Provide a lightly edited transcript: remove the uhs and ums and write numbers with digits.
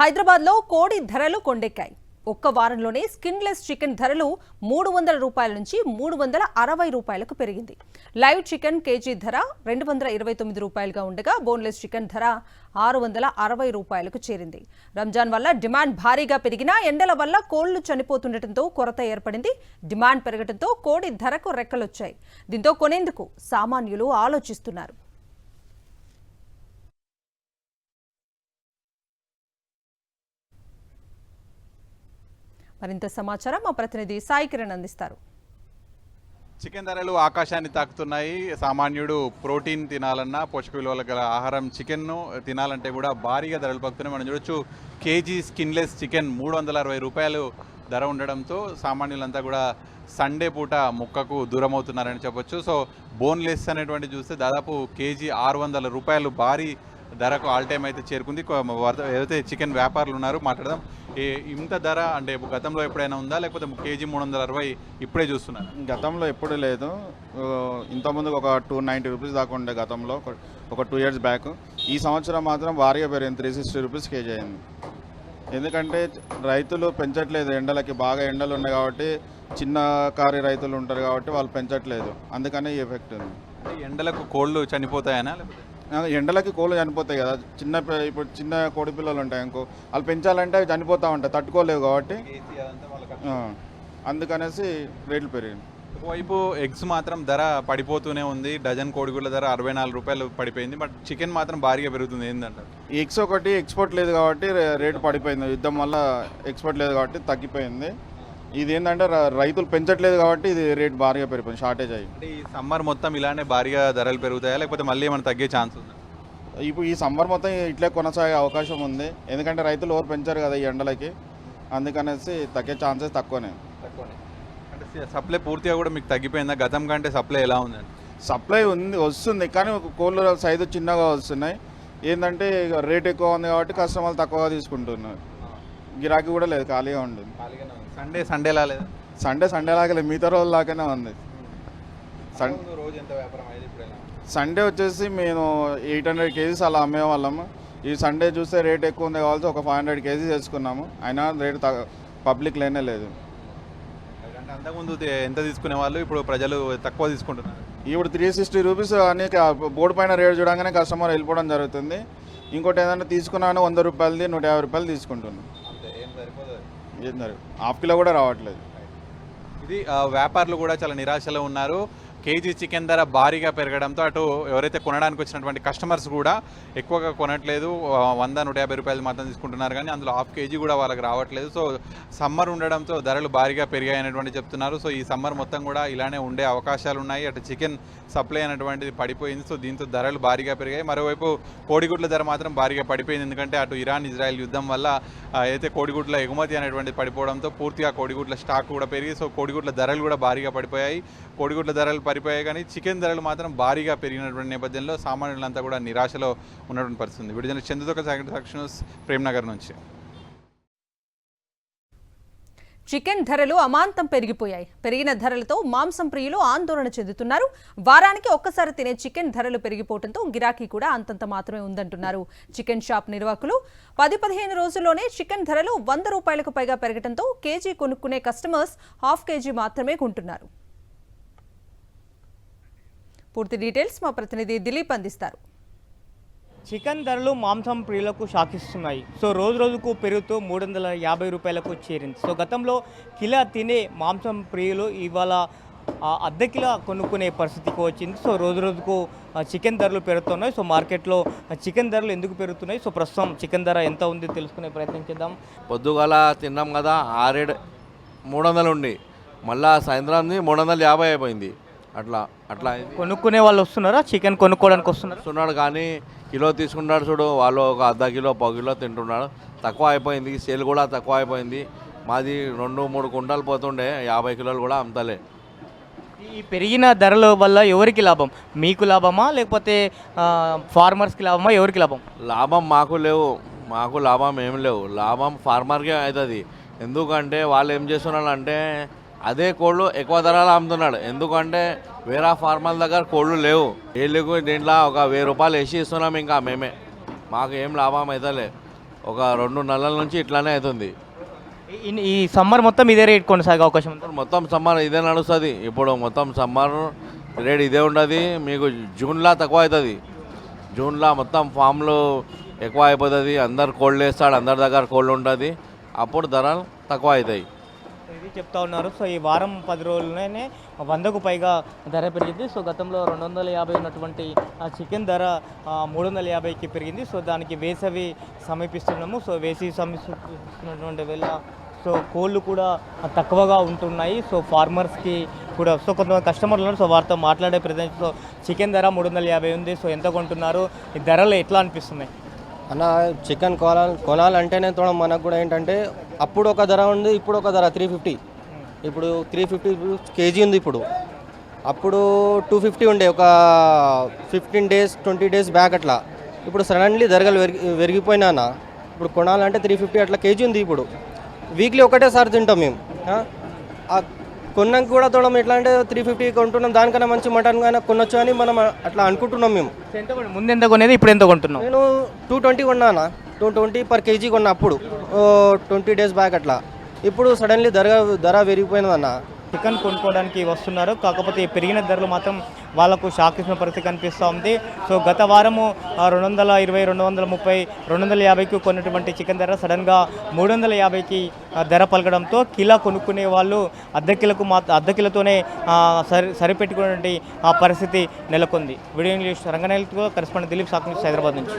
హైదరాబాద్లో కోడి ధరలు కొండెక్కాయి. ఒక్క వారంలోనే స్కిన్లెస్ చికెన్ ధరలు 300 రూపాయల నుంచి 360 రూపాయలకు పెరిగింది. లైవ్ చికెన్ కేజీ ధర 229 రూపాయలుగా ఉండగా బోన్లెస్ చికెన్ ధర 660 రూపాయలకు చేరింది. రంజాన్ వల్ల డిమాండ్ భారీగా పెరిగినా ఎండల వల్ల కోళ్లు చనిపోతుండటంతో కొరత ఏర్పడింది. డిమాండ్ పెరగడంతో కోడి ధరకు రెక్కలొచ్చాయి. దీంతో కొనేందుకు సామాన్యులు ఆలోచిస్తున్నారు. మరింత సమాచారం మా ప్రతినిధి సాయి కిరణ్ అందిస్తారు. చికెన్ ధరలు ఆకాశాన్ని తాకుతున్నాయి. సామాన్యుడు ప్రోటీన్ తినాలన్నా, పోషక విలువల గల ఆహారం చికెన్ను తినాలంటే కూడా భారీగా ధరలు పక్కుతున్నాయి. మనం చూడొచ్చు, కేజీ స్కిన్లెస్ చికెన్ 360 రూపాయలు ధర ఉండడంతో సామాన్యులంతా కూడా సండే పూట ముక్కకు దూరం అవుతున్నారని చెప్పొచ్చు. సో బోన్లెస్ అనేటువంటి చూస్తే దాదాపు కేజీ 600 రూపాయలు భారీ ధరకు ఆల్ టైమ్ అయితే చేరుకుంది. ఏదైతే చికెన్ వ్యాపారులు ఉన్నారో మాట్లాడదాం. ఇంత ధర అంటే గతంలో ఎప్పుడైనా ఉందా, లేకపోతే కేజీ 360 ఇప్పుడే చూస్తున్నారు? గతంలో ఎప్పుడు లేదు. ఇంతకుముందు ఒక 290 రూపీస్ దాకా ఉండే గతంలో, ఒక 2 years బ్యాక్. ఈ సంవత్సరం మాత్రం భారీగా పెరిగింది, 360 రూపీస్ కేజీ అయింది. ఎందుకంటే రైతులు పెంచట్లేదు, ఎండలకి బాగా ఎండలు ఉన్నాయి కాబట్టి, చిన్న కారీ రైతులు ఉంటారు కాబట్టి వాళ్ళు పెంచట్లేదు, అందుకనే ఈ ఎఫెక్ట్ ఉంది. ఎండలకు కోళ్ళు చనిపోతాయనా? లేకపోతే ఎండలకి కోళ్ళు చనిపోతాయి కదా, ఇప్పుడు చిన్న కోడి పిల్లలు ఉంటాయి అనుకో, వాళ్ళు పెంచాలంటే అవి చనిపోతూ ఉంటాయి, తట్టుకోలేవు కాబట్టి అందుకనేసి రేట్లు పెరిగింది. ఒకవైపు ఎగ్స్ మాత్రం ధర పడిపోతూనే ఉంది. డజన్ కోడిగుడ్ల ధర 64 రూపాయలు పడిపోయింది. బట్ చికెన్ మాత్రం భారీగా పెరుగుతుంది. ఏంటంటారు? ఎగ్స్ ఒకటి ఎక్స్పోర్ట్ లేదు కాబట్టి రేటు పడిపోయింది. యుద్ధం వల్ల ఎక్స్పోర్ట్ లేదు కాబట్టి తగ్గిపోయింది. ఇది ఏంటంటే రైతులు పెంచట్లేదు కాబట్టి ఇది రేట్ భారీగా పెరిగిపోయింది, షార్టేజ్ అయ్యి. ఈ సమ్మర్ మొత్తం ఇలానే భారీగా ధరలు పెరుగుతాయా, లేకపోతే మళ్ళీ ఏమైనా తగ్గే ఛాన్స్ ఉందా? ఇప్పుడు ఈ సమ్మర్ మొత్తం ఇట్లే కొనసాగే అవకాశం ఉంది. ఎందుకంటే రైతులు ఎవరు పెంచారు కదా ఈ ఎండలకి, అందుకనేసి తగ్గే ఛాన్సెస్ తక్కువనే. అంటే సప్లై పూర్తిగా కూడా మీకు తగ్గిపోయిందా? గతం కంటే సప్లై ఎలా ఉందండి? సప్లై వస్తుంది కానీ కోళ్ళ సైజు చిన్నగా వస్తున్నాయి. ఏంటంటే రేట్ ఎక్కువ ఉంది కాబట్టి కస్టమర్లు తక్కువగా తీసుకుంటున్నారు. గిరాకీ కూడా లేదు, ఖాళీగా ఉంటుంది. సండే లేదు, సండే లాగా లేదు, మిగతా రోజుల లాగానే ఉంది. సండే వచ్చేసి మేము 800 కేజీస్ అలా అమ్మేవాళ్ళము. ఈ సండే చూస్తే రేట్ ఎక్కువ ఉంది కావాల్సి ఒక 500 కేజీస్ వేసుకున్నాము, అయినా రేటు పబ్లిక్ లేనే లేదు. అంటే అంతకుముందు ఎంత తీసుకునే వాళ్ళు, ఇప్పుడు ప్రజలు తక్కువ తీసుకుంటున్నారు. ఇప్పుడు 360 రూపీస్ అని బోర్డు పైన రేట్ చూడగానే కస్టమర్ వెళ్ళిపోవడం జరుగుతుంది. ఇంకోటి ఏదైనా తీసుకున్నాను 100 రూపాయలది 150 రూపాయలు తీసుకుంటున్నాను. ఏం హాఫ్ కిలో కూడా రావట్లేదు. ఇది వ్యాపారులు కూడా చాలా నిరాశలో ఉన్నారు. కేజీ చికెన్ ధర భారీగా పెరగడంతో అటు ఎవరైతే కొనడానికి వచ్చినటువంటి కస్టమర్స్ కూడా ఎక్కువగా కొనట్లేదు. 100-150 రూపాయలు మాత్రం తీసుకుంటున్నారు, కానీ అందులో హాఫ్ కేజీ కూడా వాళ్ళకి రావట్లేదు. సో సమ్మర్ ఉండడంతో ధరలు భారీగా పెరిగాయనేటువంటి చెప్తున్నారు. సో ఈ సమ్మర్ మొత్తం కూడా ఇలానే ఉండే అవకాశాలు ఉన్నాయి. అటు చికెన్ సప్లై అనేటువంటిది పడిపోయింది. సో దీంతో ధరలు భారీగా పెరిగాయి. మరోవైపు కోడిగుడ్ల ధర మాత్రం భారీగా పడిపోయింది. ఎందుకంటే అటు ఇరాన్-ఇజ్రాయెల్ యుద్ధం వల్ల అయితే కోడిగుడ్ల ఎగుమతి అనేటువంటిది పడిపోవడంతో పూర్తిగా కోడిగుడ్ల స్టాక్ కూడా పెరిగి, సో కోడిగుడ్ల ధరలు కూడా భారీగా పడిపోయాయి. కోడిగుడ్ల ధరలు పడిపోయాయి, కానీ చికెన్ ధరలు మాత్రం భారీగా పెరిగినటువంటి నేపథ్యంలో సామాన్యులంతా కూడా నిరాశలో ఉన్నటువంటి పరిస్థితి ఉంది. విడుదల చంద్రదొక సాక్షి ప్రేమ్నగర్ నుంచి. చికెన్ ధరలు అమాంతం పెరిగిపోయాయి. పెరిగిన ధరలతో మాంసం ప్రియులు ఆందోళన చెందుతున్నారు. వారానికి ఒక్కసారి తినే చికెన్ ధరలు పెరిగిపోవడంతో గిరాకీ కూడా అంతంత మాత్రమే ఉందంటున్నారు చికెన్ షాప్ నిర్వాహకులు. 10-15 రోజుల్లోనే చికెన్ ధరలు 100 రూపాయలకు పైగా పెరగడంతో కేజీ కొనుక్కునే కస్టమర్స్ హాఫ్ కేజీ మాత్రమే కొంటున్నారు. పూర్తి డీటెయిల్స్ మా ప్రతినిధి దిలీప్ అందిస్తారు. చికెన్ ధరలు మాంసం ప్రియులకు షాకిస్తున్నాయి. సో రోజు రోజుకు పెరుగుతూ 350 రూపాయలకు చేరింది. సో గతంలో కిలో తినే మాంసం ప్రియులు ఇవాళ అర్ధ కిలో కొనుక్కునే పరిస్థితికి వచ్చింది. సో రోజు రోజుకు చికెన్ ధరలు పెరుగుతున్నాయి. సో మార్కెట్లో చికెన్ ధరలు ఎందుకు పెరుగుతున్నాయి, సో ప్రస్తుతం చికెన్ ధర ఎంత ఉంది తెలుసుకునే ప్రయత్నం చేద్దాం. పొద్దుగాల తిన్నాం కదా, 300 ఉండి మళ్ళీ సాయంత్రం 350 అయిపోయింది. అట్లా కొనుక్కునే వాళ్ళు వస్తున్నారా? చికెన్ కొనుక్కోవడానికి వస్తున్నాడు, కానీ కిలో తీసుకుంటాడు చూడు, వాళ్ళు ఒక అర్ధ కిలో 1 కిలో తింటున్నాడు. తక్కువ అయిపోయింది, సేల్ కూడా తక్కువ అయిపోయింది. మాది 2-3 కుంటాలు పోతుండే, 50 కిలోలు కూడా అమ్ముతలే. ఈ పెరిగిన ధరల వల్ల ఎవరికి లాభం? మీకు లాభమా లేకపోతే ఫార్మర్స్కి లాభమా? ఎవరికి లాభం? లాభం మాకు లాభం ఏమి లేవు. లాభం ఫార్మర్కే అవుతుంది. ఎందుకంటే వాళ్ళు ఏం చేస్తున్నారు అంటే అదే కోళ్ళు ఎక్కువ ధరలు అమ్ముతున్నాడు. ఎందుకంటే వేరే ఫార్మర్ల దగ్గర కోళ్ళు లేవు. వీళ్ళకు దీంట్లో ఒక 1000 రూపాయలు వేసి ఇస్తున్నాం, ఇంకా మేమే, మాకు ఏం లాభం అవుతలే. ఒక 2 నెలల నుంచి ఇట్లానే అవుతుంది. ఈ సమ్మర్ మొత్తం ఇదే రేట్ కొనసాగే అవకాశం ఉంది. మొత్తం సమ్మర్ ఇదే నడుస్తుంది. ఇప్పుడు మొత్తం సమ్మర్ రేట్ ఇదే ఉండదు. మీకు జూన్లో తక్కువ అవుతుంది. జూన్లో మొత్తం ఫామ్లు ఎక్కువ అయిపోతుంది. అందరు కోల్డ్ వేస్తాడు, అందరి దగ్గర కోల్డ్ ఉంటుంది. అప్పుడు ధరలు తక్కువ అవుతాయి. ఇది చెప్తా ఉన్నారు. సో ఈ వారం 10 రోజుల్లోనే 100కు పైగా ధర పెరిగింది. సో గతంలో 250 ఉన్నటువంటి చికెన్ ధర 350కి పెరిగింది. సో దానికి వేసవి సమీపిస్తున్నాము. సో వేసవి సమీపిస్తున్నటువంటి వేళ సో కోళ్ళు కూడా తక్కువగా ఉంటున్నాయి. సో ఫార్మర్స్కి కూడా సో కొంతమంది కస్టమర్లు ఉన్నారు. సో వారితో మాట్లాడే ప్రజెంట్ సో చికెన్ ధర 350 ఉంది. సో ఎంత కొంటున్నారు, ఈ ధరలు ఎట్లా అనిపిస్తున్నాయి? అన్న చికెన్ కొనాలంటేనే తోడ మనకు కూడా ఏంటంటే అప్పుడు ఒక ధర ఉంది, ఇప్పుడు ఒక ధర 350. ఇప్పుడు 350 కేజీ ఉంది. ఇప్పుడు అప్పుడు 250 ఉండే ఒక 15 డేస్ 20 డేస్ బ్యాక్ అట్లా. ఇప్పుడు సడన్లీ ధరలు పెరిగిపోయినా అన్న. ఇప్పుడు కొనాలంటే 350 అట్లా కేజీ ఉంది. ఇప్పుడు వీక్లీ ఒకటేసారి తింటాం మేము. కొన్నాక కూడా తోడం ఎట్లా అంటే 350 కొంటున్నాం, దానికన్నా మంచి మటన్ కానీ కొనొచ్చు అని మనం అట్లా అనుకుంటున్నాం మేము. ముందు ఎంత కొనేది, ఇప్పుడు ఎంత కొంటున్నాం? నేను 220 కొన్నానా, 220 పర్ కేజీ కొన్నా అప్పుడు 20 డేస్ బ్యాక్ అట్లా. ఇప్పుడు సడన్లీ ధర పెరిగిపోయినదన్న. చికెన్ కొనుక్కోవడానికి వస్తున్నారు, కాకపోతే ఈ పెరిగిన ధరలు మాత్రం వాళ్ళకు షాక్ ఇచ్చిన పరిస్థితి కనిపిస్తూ ఉంది. సో గత వారము 220, 230, 250కి కొన్నటువంటి చికెన్ ధర సడన్గా 350కి ధర పలకడంతో కిలో కొనుక్కునే వాళ్ళు అర్ధ కిలోతోనే సరిపెట్టుకునే పరిస్థితి నెలకొంది. వీడియో ఇంగ్లీష్ రంగనాయకుతో కరెస్పాండెంట్ దిలీప్ సాక్ న్యూస్ హైదరాబాద్ నుంచి.